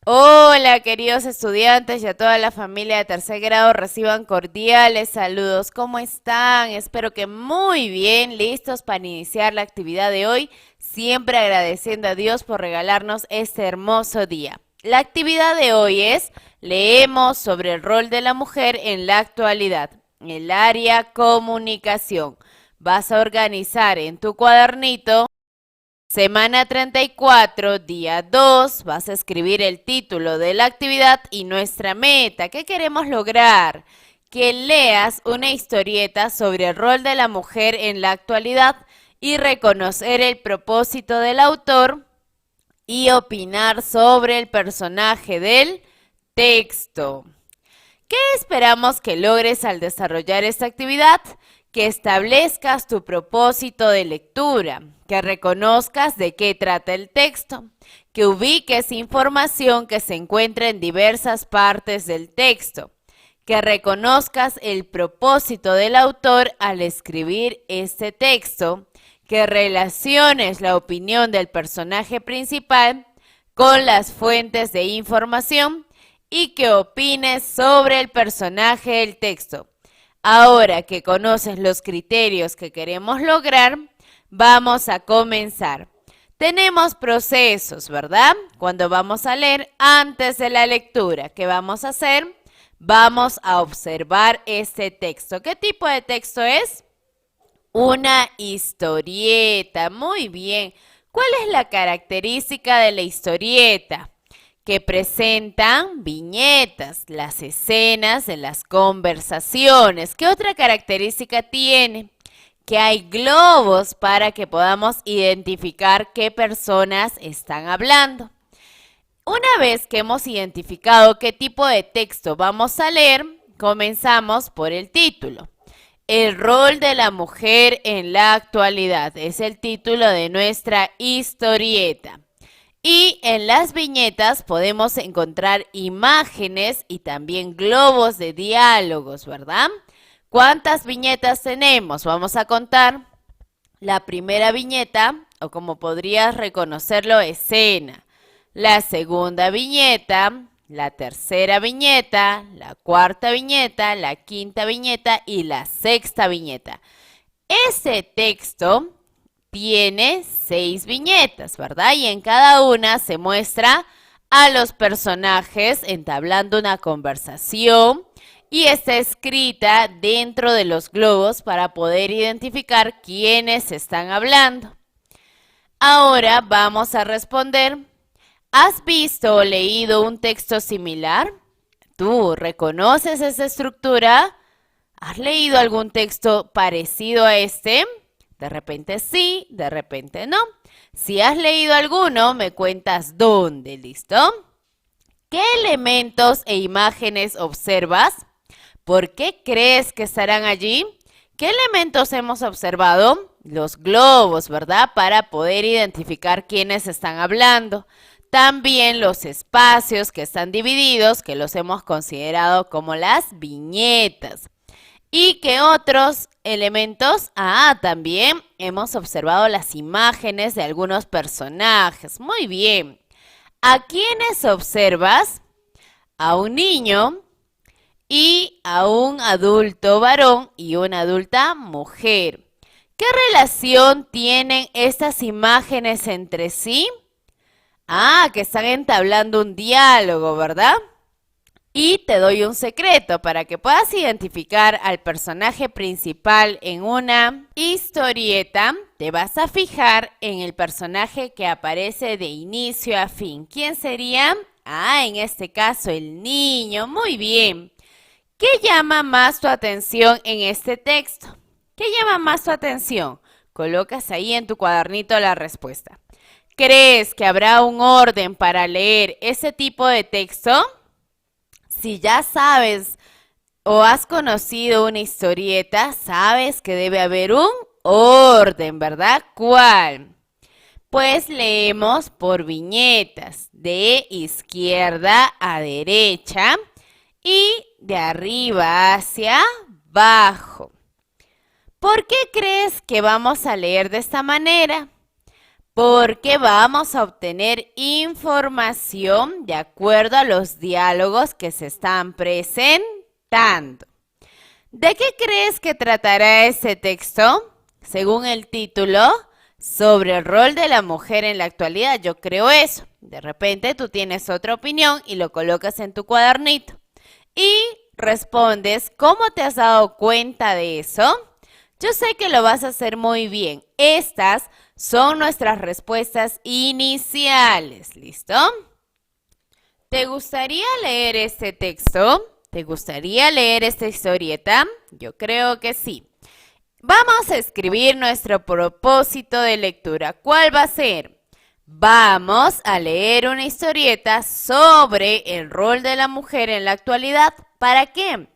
Hola, queridos estudiantes y a toda la familia de tercer grado, reciban cordiales saludos. ¿Cómo están? Espero que muy bien, listos para iniciar la actividad de hoy, siempre agradeciendo a Dios por regalarnos este hermoso día. La actividad de hoy es, leemos sobre el rol de la mujer en la actualidad, en el área comunicación. Vas a organizar en tu cuadernito Semana 34, día 2, vas a escribir el título de la actividad y nuestra meta. ¿Qué queremos lograr? Que leas una historieta sobre el rol de la mujer en la actualidad y reconocer el propósito del autor y opinar sobre el personaje del texto. ¿Qué esperamos que logres al desarrollar esta actividad? Que establezcas tu propósito de lectura, que reconozcas de qué trata el texto, que ubiques información que se encuentra en diversas partes del texto, que reconozcas el propósito del autor al escribir este texto, que relaciones la opinión del personaje principal con las fuentes de información y que opines sobre el personaje del texto. Ahora que conoces los criterios que queremos lograr, vamos a comenzar. Tenemos procesos, ¿verdad? Cuando vamos a leer antes de la lectura, ¿qué vamos a hacer? Vamos a observar este texto. ¿Qué tipo de texto es? Una historieta. Muy bien. ¿Cuál es la característica de la historieta? Que presentan viñetas, las escenas de las conversaciones. ¿Qué otra característica tiene? Que hay globos para que podamos identificar qué personas están hablando. Una vez que hemos identificado qué tipo de texto vamos a leer, comenzamos por el título. El rol de la mujer en la actualidad es el título de nuestra historieta. Y en las viñetas podemos encontrar imágenes y también globos de diálogos, ¿verdad? ¿Cuántas viñetas tenemos? Vamos a contar. La primera viñeta, o como podrías reconocerlo, escena. La segunda viñeta, la tercera viñeta, la cuarta viñeta, la quinta viñeta y la sexta viñeta. Ese texto tiene 6 viñetas, ¿verdad? Y en cada una se muestra a los personajes entablando una conversación y está escrita dentro de los globos para poder identificar quiénes están hablando. Ahora vamos a responder. ¿Has visto o leído un texto similar? ¿Tú reconoces esa estructura? ¿Has leído algún texto parecido a este? De repente sí, de repente no. Si has leído alguno, me cuentas dónde, ¿listo? ¿Qué elementos e imágenes observas? ¿Por qué crees que estarán allí? ¿Qué elementos hemos observado? Los globos, ¿verdad? Para poder identificar quiénes están hablando. También los espacios que están divididos, que los hemos considerado como las viñetas. ¿Y qué otros elementos? También hemos observado las imágenes de algunos personajes. Muy bien. ¿A quiénes observas? A un niño y a un adulto varón y una adulta mujer. ¿Qué relación tienen estas imágenes entre sí? Que están entablando un diálogo, ¿verdad? Y te doy un secreto para que puedas identificar al personaje principal en una historieta. Te vas a fijar en el personaje que aparece de inicio a fin. ¿Quién sería? En este caso el niño. Muy bien. ¿Qué llama más tu atención en este texto? ¿Qué llama más tu atención? Colocas ahí en tu cuadernito la respuesta. ¿Crees que habrá un orden para leer ese tipo de texto? Si ya sabes o has conocido una historieta, sabes que debe haber un orden, ¿verdad? ¿Cuál? Pues leemos por viñetas, de izquierda a derecha y de arriba hacia abajo. ¿Por qué crees que vamos a leer de esta manera? porque vamos a obtener información de acuerdo a los diálogos que se están presentando. ¿De qué crees que tratará este texto? Según el título, sobre el rol de la mujer en la actualidad. Yo creo eso. De repente tú tienes otra opinión y lo colocas en tu cuadernito. Y respondes, ¿cómo te has dado cuenta de eso? Yo sé que lo vas a hacer muy bien. Estas son nuestras respuestas iniciales. ¿Listo? ¿Te gustaría leer este texto? ¿Te gustaría leer esta historieta? Yo creo que sí. Vamos a escribir nuestro propósito de lectura. ¿Cuál va a ser? Vamos a leer una historieta sobre el rol de la mujer en la actualidad. ¿Para qué?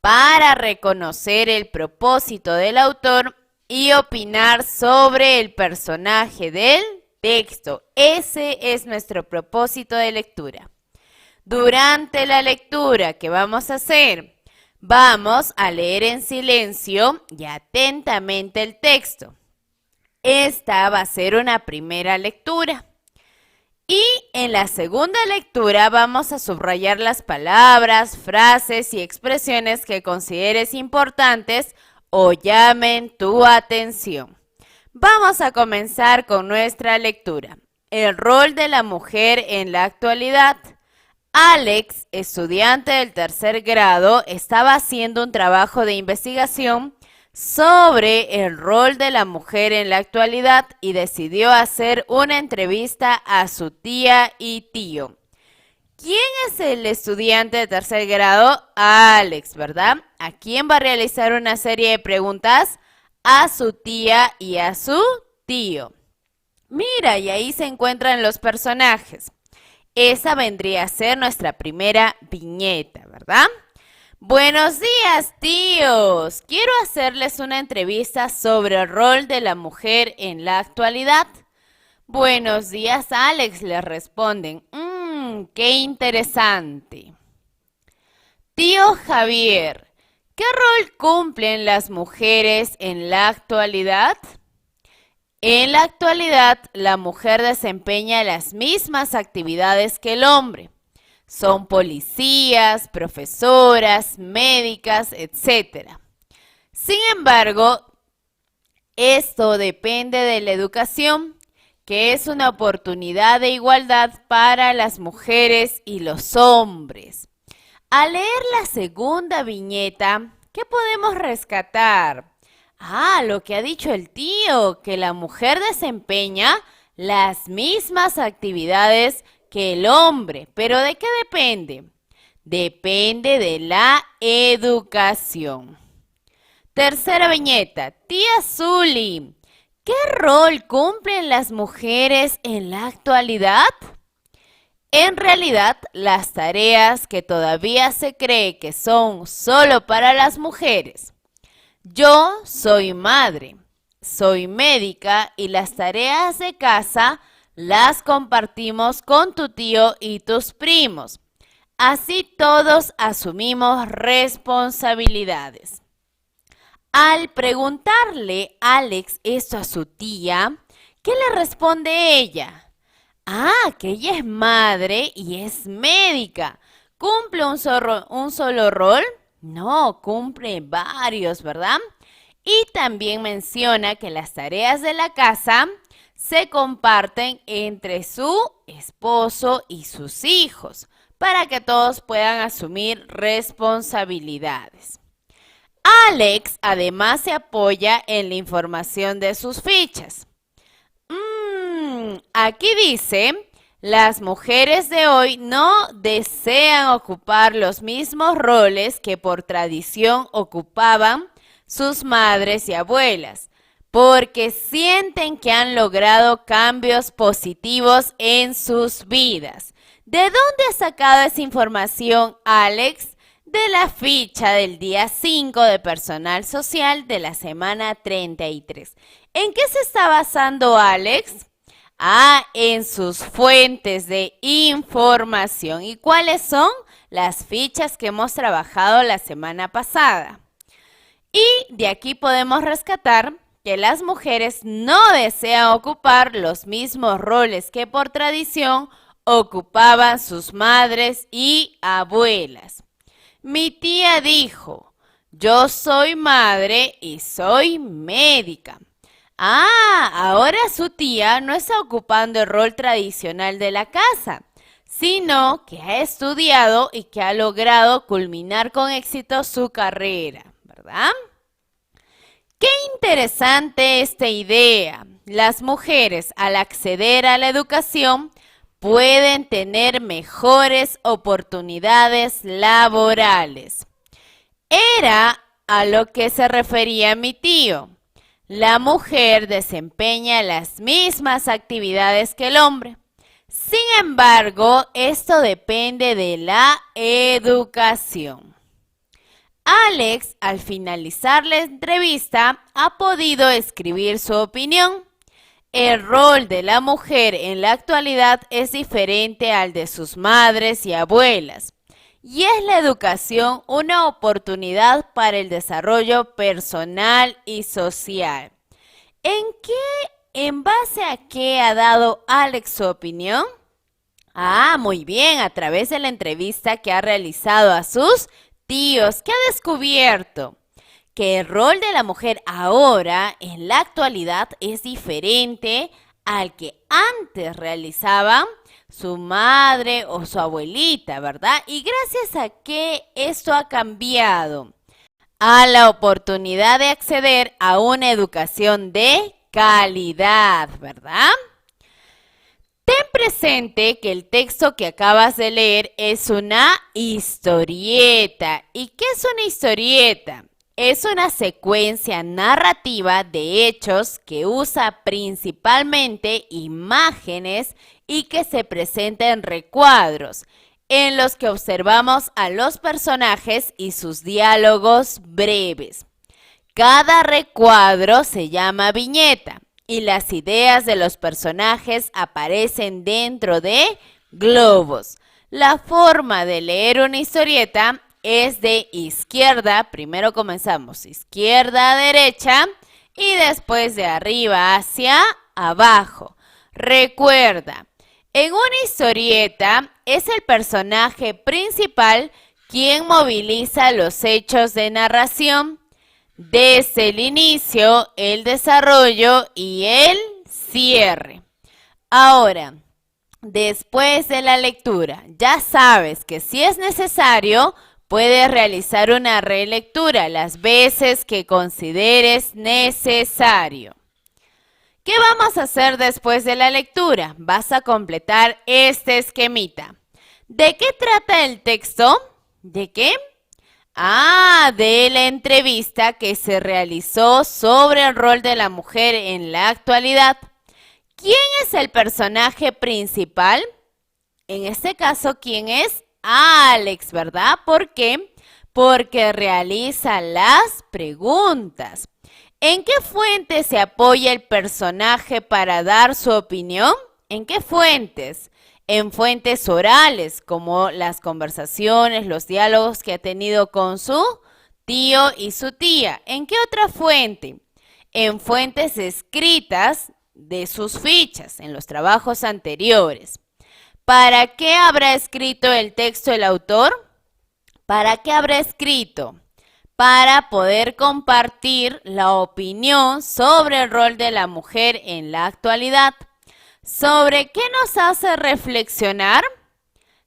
Para reconocer el propósito del autor y opinar sobre el personaje del texto. Ese es nuestro propósito de lectura. Durante la lectura, ¿qué vamos a hacer? Vamos a leer en silencio y atentamente el texto. Esta va a ser una primera lectura. Y en la segunda lectura vamos a subrayar las palabras, frases y expresiones que consideres importantes o llamen tu atención. Vamos a comenzar con nuestra lectura. El rol de la mujer en la actualidad. Alex, estudiante del tercer grado, estaba haciendo un trabajo de investigación sobre el rol de la mujer en la actualidad y decidió hacer una entrevista a su tía y tío. ¿Quién es el estudiante de tercer grado? Alex, ¿verdad? ¿A quién va a realizar una serie de preguntas? A su tía y a su tío. Mira, y ahí se encuentran los personajes. Esa vendría a ser nuestra primera viñeta, ¿verdad? Buenos días, tíos. Quiero hacerles una entrevista sobre el rol de la mujer en la actualidad. Buenos días, Alex, les responden. ¡Qué interesante! Tío Javier, ¿qué rol cumplen las mujeres en la actualidad? En la actualidad, la mujer desempeña las mismas actividades que el hombre. Son policías, profesoras, médicas, etc. Sin embargo, esto depende de la educación, que es una oportunidad de igualdad para las mujeres y los hombres. Al leer la segunda viñeta, ¿qué podemos rescatar? Lo que ha dicho el tío, que la mujer desempeña las mismas actividades que el hombre. ¿Pero de qué depende? Depende de la educación. Tercera viñeta. Tía Zuli, ¿qué rol cumplen las mujeres en la actualidad? En realidad, las tareas que todavía se cree que son solo para las mujeres. Yo soy madre, soy médica y las tareas de casa las compartimos con tu tío y tus primos. Así todos asumimos responsabilidades. Al preguntarle Alex esto a su tía, ¿qué le responde ella? Que ella es madre y es médica. ¿Cumple un solo rol? No, cumple varios, ¿verdad? Y también menciona que las tareas de la casa se comparten entre su esposo y sus hijos para que todos puedan asumir responsabilidades. Alex además se apoya en la información de sus fichas. Aquí dice, las mujeres de hoy no desean ocupar los mismos roles que por tradición ocupaban sus madres y abuelas, porque sienten que han logrado cambios positivos en sus vidas. ¿De dónde ha sacado esa información, Alex? De la ficha del día 5 de personal social de la semana 33. ¿En qué se está basando Alex? En sus fuentes de información. ¿Y cuáles son? Las fichas que hemos trabajado la semana pasada. Y de aquí podemos rescatar que las mujeres no desean ocupar los mismos roles que por tradición ocupaban sus madres y abuelas. Mi tía dijo, yo soy madre y soy médica. Ah, ahora su tía no está ocupando el rol tradicional de la casa, sino que ha estudiado y que ha logrado culminar con éxito su carrera, ¿verdad? Qué interesante esta idea. Las mujeres, al acceder a la educación, pueden tener mejores oportunidades laborales. Era a lo que se refería mi tío. La mujer desempeña las mismas actividades que el hombre. Sin embargo, esto depende de la educación. Alex, al finalizar la entrevista, ha podido escribir su opinión. El rol de la mujer en la actualidad es diferente al de sus madres y abuelas. Y es la educación una oportunidad para el desarrollo personal y social. ¿En base a qué ha dado Alex su opinión? Ah, muy bien, a través de la entrevista que ha realizado a sus tíos, que ha descubierto que el rol de la mujer ahora, en la actualidad, es diferente al que antes realizaban su madre o su abuelita, ¿verdad? Y gracias a que esto ha cambiado, a la oportunidad de acceder a una educación de calidad, ¿verdad? Ten presente que el texto que acabas de leer es una historieta. ¿Y qué es una historieta? Es una secuencia narrativa de hechos que usa principalmente imágenes y que se presenta en recuadros, en los que observamos a los personajes y sus diálogos breves. Cada recuadro se llama viñeta y las ideas de los personajes aparecen dentro de globos. La forma de leer una historieta es de izquierda, primero comenzamos izquierda a derecha y después de arriba hacia abajo. Recuerda, en una historieta es el personaje principal quien moviliza los hechos de narración desde el inicio, el desarrollo y el cierre. Ahora, después de la lectura, ya sabes que si es necesario, puedes realizar una relectura las veces que consideres necesario. ¿Qué vamos a hacer después de la lectura? Vas a completar este esquemita. ¿De qué trata el texto? ¿De qué? De la entrevista que se realizó sobre el rol de la mujer en la actualidad. ¿Quién es el personaje principal? En este caso, ¿quién es? Alex, ¿verdad? ¿Por qué? Porque realiza las preguntas. ¿En qué fuente se apoya el personaje para dar su opinión? ¿En qué fuentes? En fuentes orales, como las conversaciones, los diálogos que ha tenido con su tío y su tía. ¿En qué otra fuente? En fuentes escritas de sus fichas, en los trabajos anteriores. ¿Para qué habrá escrito el texto el autor? ¿Para qué habrá escrito? Para poder compartir la opinión sobre el rol de la mujer en la actualidad. ¿Sobre qué nos hace reflexionar?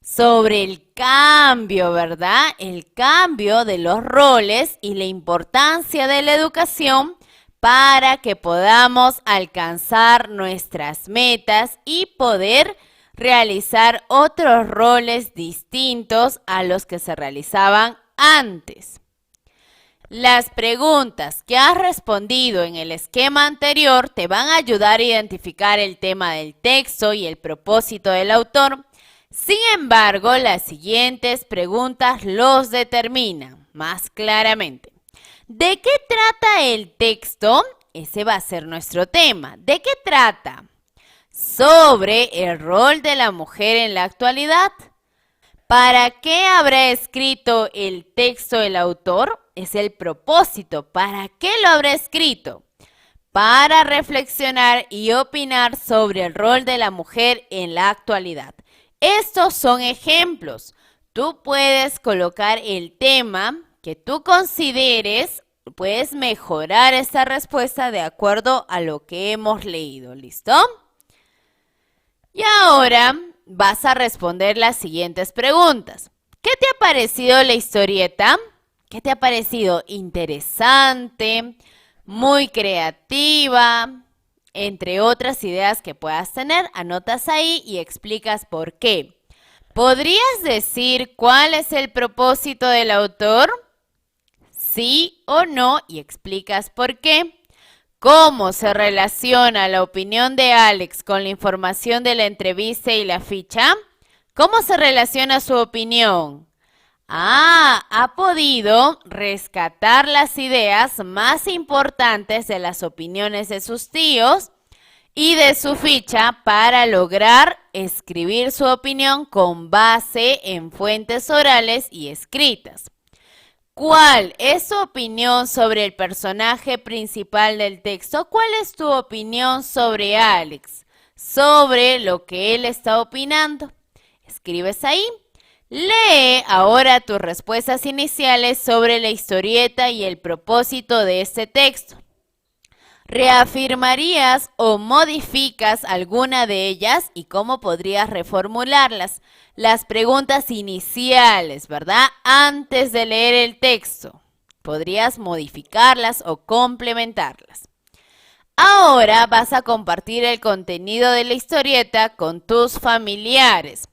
Sobre el cambio, ¿verdad? El cambio de los roles y la importancia de la educación para que podamos alcanzar nuestras metas y poder realizar otros roles distintos a los que se realizaban antes. Las preguntas que has respondido en el esquema anterior te van a ayudar a identificar el tema del texto y el propósito del autor. Sin embargo, las siguientes preguntas los determinan más claramente. ¿De qué trata el texto? Ese va a ser nuestro tema. ¿De qué trata? Sobre el rol de la mujer en la actualidad. ¿Para qué habrá escrito el texto el autor? Es el propósito. ¿Para qué lo habrá escrito? para reflexionar y opinar sobre el rol de la mujer en la actualidad. Estos son ejemplos. Tú puedes colocar el tema que tú consideres, puedes mejorar esta respuesta de acuerdo a lo que hemos leído. ¿Listo? Y ahora vas a responder las siguientes preguntas. ¿Qué te ha parecido la historieta? ¿Qué te ha parecido? ¿Interesante? ¿Muy creativa? Entre otras ideas que puedas tener, anotas ahí y explicas por qué. ¿Podrías decir cuál es el propósito del autor? ¿Sí o no? Y explicas por qué. ¿Cómo se relaciona la opinión de Alex con la información de la entrevista y la ficha? ¿Cómo se relaciona su opinión? Ha podido rescatar las ideas más importantes de las opiniones de sus tíos y de su ficha para lograr escribir su opinión con base en fuentes orales y escritas. ¿Cuál es tu opinión sobre el personaje principal del texto? ¿Cuál es tu opinión sobre Alex? Sobre lo que él está opinando. Escribes ahí. Lee ahora tus respuestas iniciales sobre la historieta y el propósito de este texto. ¿Reafirmarías o modificas alguna de ellas y cómo podrías reformularlas? Las preguntas iniciales, ¿verdad? Antes de leer el texto. Podrías modificarlas o complementarlas. Ahora vas a compartir el contenido de la historieta con tus familiares.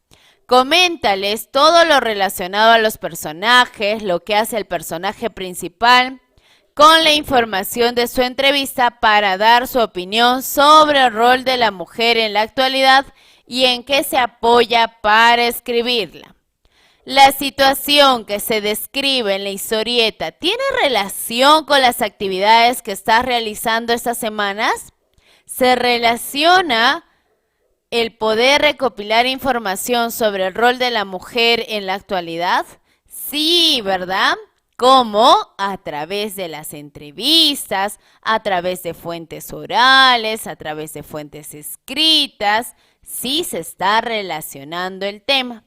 Coméntales todo lo relacionado a los personajes, lo que hace el personaje principal, con la información de su entrevista para dar su opinión sobre el rol de la mujer en la actualidad y en qué se apoya para escribirla. La situación que se describe en la historieta ¿tiene relación con las actividades que estás realizando estas semanas? ¿Se relaciona el poder recopilar información sobre el rol de la mujer en la actualidad? Sí, ¿verdad? ¿Cómo? A través de las entrevistas, a través de fuentes orales, a través de fuentes escritas. Sí se está relacionando el tema.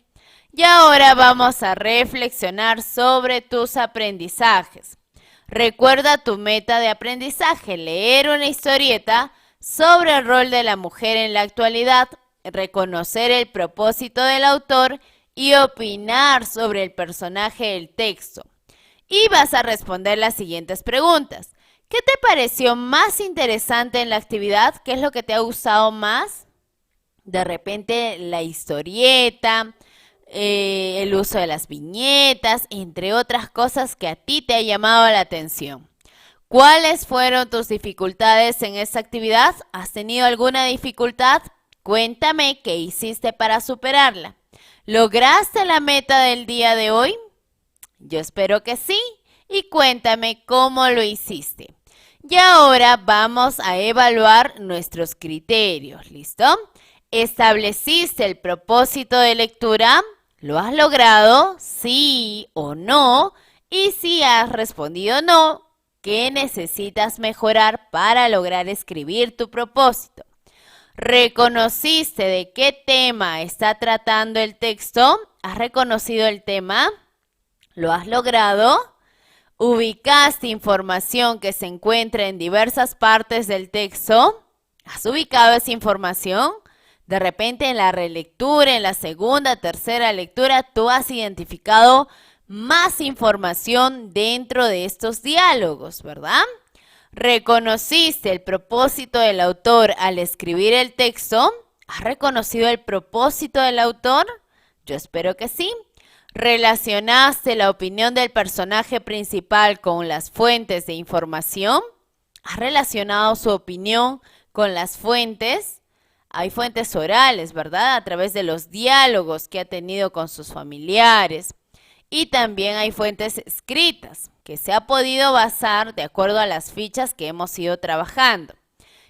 Y ahora vamos a reflexionar sobre tus aprendizajes. Recuerda tu meta de aprendizaje, leer una historieta sobre el rol de la mujer en la actualidad, reconocer el propósito del autor y opinar sobre el personaje del texto. Y vas a responder las siguientes preguntas. ¿Qué te pareció más interesante en la actividad? ¿Qué es lo que te ha gustado más? De repente la historieta, el uso de las viñetas, entre otras cosas que a ti te ha llamado la atención. ¿Cuáles fueron tus dificultades en esta actividad? ¿Has tenido alguna dificultad? Cuéntame qué hiciste para superarla. ¿Lograste la meta del día de hoy? Yo espero que sí. Y cuéntame cómo lo hiciste. Y ahora vamos a evaluar nuestros criterios. ¿Listo? ¿Estableciste el propósito de lectura? ¿Lo has logrado? ¿Sí o no? Y si has respondido no, ¿qué necesitas mejorar para lograr escribir tu propósito? ¿Reconociste de qué tema está tratando el texto? ¿Has reconocido el tema? ¿Lo has logrado? ¿Ubicaste información que se encuentra en diversas partes del texto? ¿Has ubicado esa información? De repente en la relectura, en la segunda, tercera lectura, tú has identificado más información dentro de estos diálogos, ¿verdad? ¿Reconociste el propósito del autor al escribir el texto? ¿Has reconocido el propósito del autor? Yo espero que sí. ¿Relacionaste la opinión del personaje principal con las fuentes de información? ¿Has relacionado su opinión con las fuentes? Hay fuentes orales, ¿verdad? A través de los diálogos que ha tenido con sus familiares. Y también hay fuentes escritas que se ha podido basar de acuerdo a las fichas que hemos ido trabajando.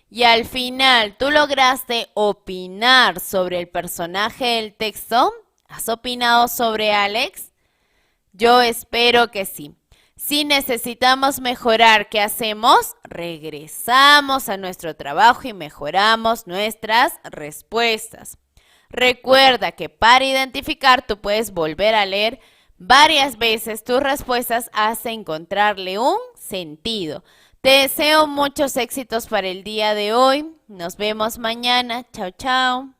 Y al final, ¿tú lograste opinar sobre el personaje del texto? ¿Has opinado sobre Alex? Yo espero que sí. Si necesitamos mejorar, ¿qué hacemos? Regresamos a nuestro trabajo y mejoramos nuestras respuestas. Recuerda que para identificar tú puedes volver a leer varias veces tus respuestas hasta encontrarle un sentido. Te deseo muchos éxitos para el día de hoy. Nos vemos mañana. Chao, chao.